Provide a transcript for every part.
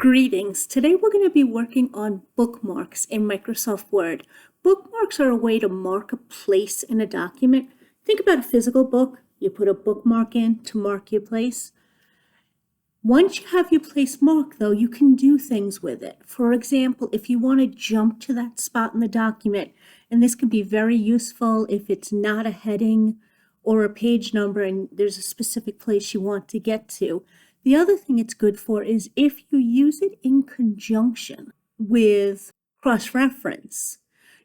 Greetings. Today we're going to be working on bookmarks in Microsoft Word. Bookmarks are a way to mark a place in a document. Think about a physical book. You put a bookmark in to mark your place. Once you have your place marked, though, you can do things with it. For example, if you want to jump to that spot in the document, and this can be very useful if it's not a heading or a page number and there's a specific place you want to get to. The other thing it's good for is if you use it in conjunction with cross-reference,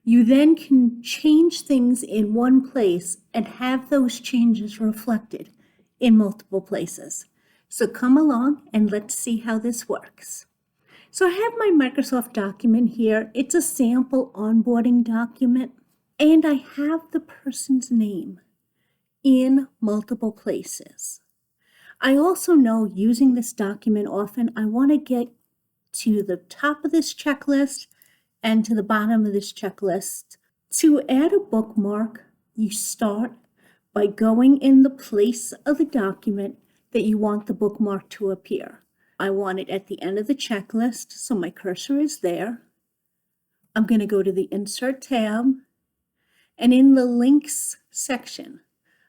you then can change things in one place and have those changes reflected in multiple places. So come along and let's see how this works. So I have my Microsoft document here. It's a sample onboarding document, and I have the person's name in multiple places. I also know using this document often, I want to get to the top of this checklist and to the bottom of this checklist. To add a bookmark, you start by going in the place of the document that you want the bookmark to appear. I want it at the end of the checklist, so my cursor is there. I'm going to go to the Insert tab, and in the Links section,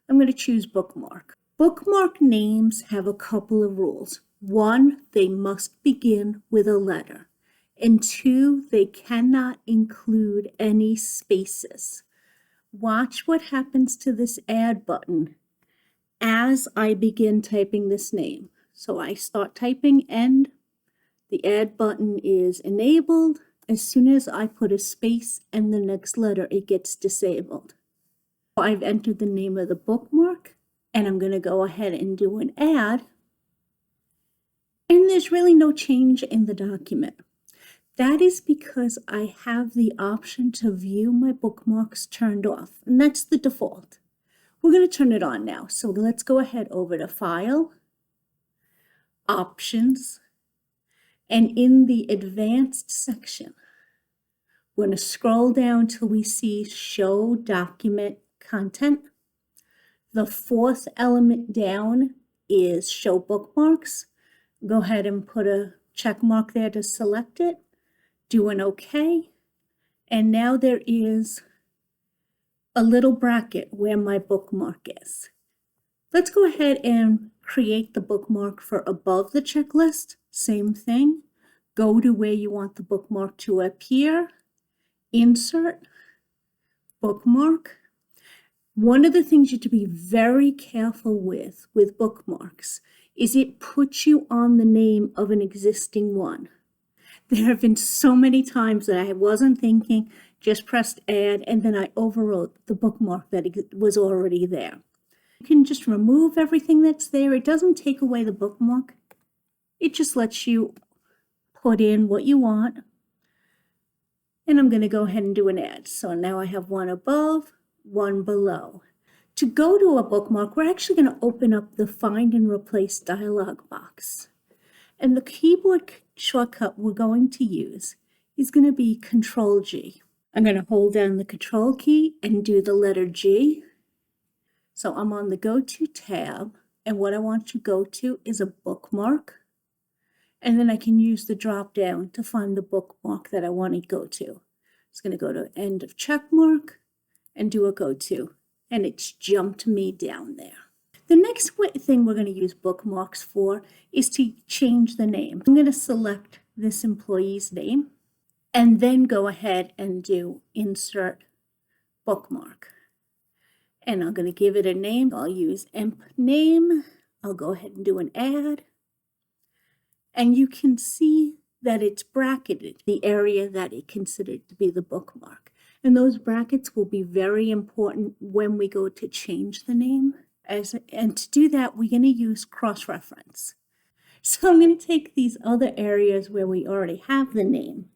I'm going to choose Bookmark. Bookmark names have a couple of rules. 1, they must begin with a letter. And 2, they cannot include any spaces. Watch what happens to this Add button as I begin typing this name. So I start typing and the Add button is enabled. As soon as I put a space and the next letter, it gets disabled. I've entered the name of the bookmark. And I'm going to go ahead and do an add. And there's really no change in the document. That is because I have the option to view my bookmarks turned off. And that's the default. We're going to turn it on now. So let's go ahead over to File, Options, and in the Advanced section, we're going to scroll down till we see Show Document Content. The 4th element down is Show Bookmarks. Go ahead and put a check mark there to select it. Do an OK. And now there is a little bracket where my bookmark is. Let's go ahead and create the bookmark for above the checklist. Same thing. Go to where you want the bookmark to appear. Insert, Bookmark. One of the things you have to be very careful with bookmarks is it puts you on the name of an existing one. There have been so many times that I wasn't thinking, just pressed add, and then I overwrote the bookmark that was already there. You can just remove everything that's there. It doesn't take away the bookmark. It just lets you put in what you want. And I'm going to go ahead and do an add. So now I have one above, one below. To go to a bookmark, we're actually going to open up the Find and Replace dialog box. And the keyboard shortcut we're going to use is going to be Control-G. I'm going to hold down the Control key and do the letter G. So I'm on the Go To tab, and what I want to go to is a bookmark. And then I can use the drop down to find the bookmark that I want to go to. It's going to go to End of Checkmark and do a Go To, and it's jumped me down there. The next thing we're going to use bookmarks for is to change the name. I'm going to select this employee's name and then go ahead and do Insert Bookmark. And I'm going to give it a name. I'll use emp name. I'll go ahead and do an add. And you can see that it's bracketed, the area that it considered to be the bookmark. And those brackets will be very important when we go to change the name. And to do that, we're going to use cross-reference. So I'm going to take these other areas where we already have the name,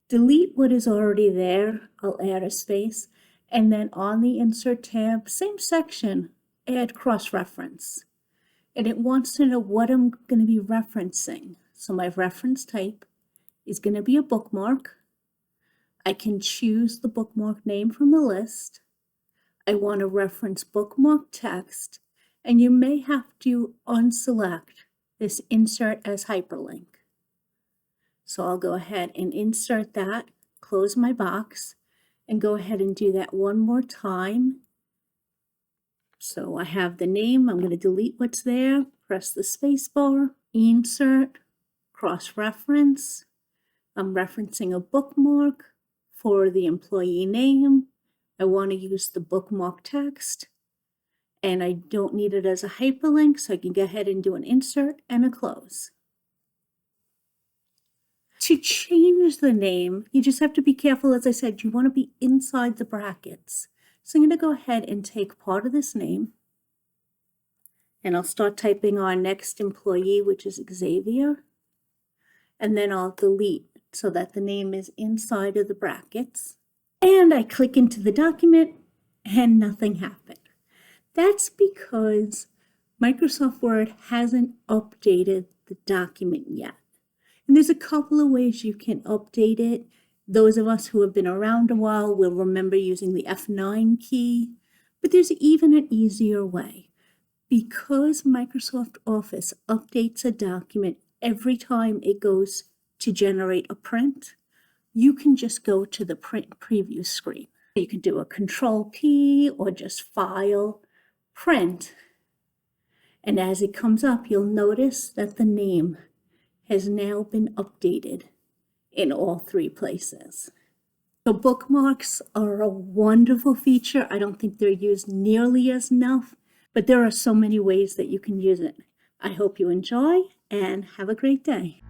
delete what is already there, I'll add a space, and then on the Insert tab, same section, add cross-reference. And it wants to know what I'm going to be referencing. So my reference type is going to be a bookmark. I can choose the bookmark name from the list. I want to reference bookmark text, and you may have to unselect this Insert as Hyperlink. So I'll go ahead and insert that, close my box, and go ahead and do that one more time. So I have the name, I'm going to delete what's there, press the space bar, insert, cross-reference. I'm referencing a bookmark for the employee name. I want to use the bookmark text, and I don't need it as a hyperlink, so I can go ahead and do an insert and a close. To change the name, you just have to be careful. As I said, you want to be inside the brackets. So I'm going to go ahead and take part of this name, and I'll start typing our next employee, which is Xavier, and then I'll delete so that the name is inside of the brackets. And I click into the document and nothing happened. That's because Microsoft Word hasn't updated the document yet. And there's a couple of ways you can update it. Those of us who have been around a while will remember using the F9 key, but there's even an easier way. Because Microsoft Office updates a document every time it goes to generate a print, you can just go to the print preview screen. You can do a Control P or just File, Print. And as it comes up, you'll notice that the name has now been updated in all three places. So bookmarks are a wonderful feature. I don't think they're used nearly as enough, but there are so many ways that you can use it. I hope you enjoy and have a great day.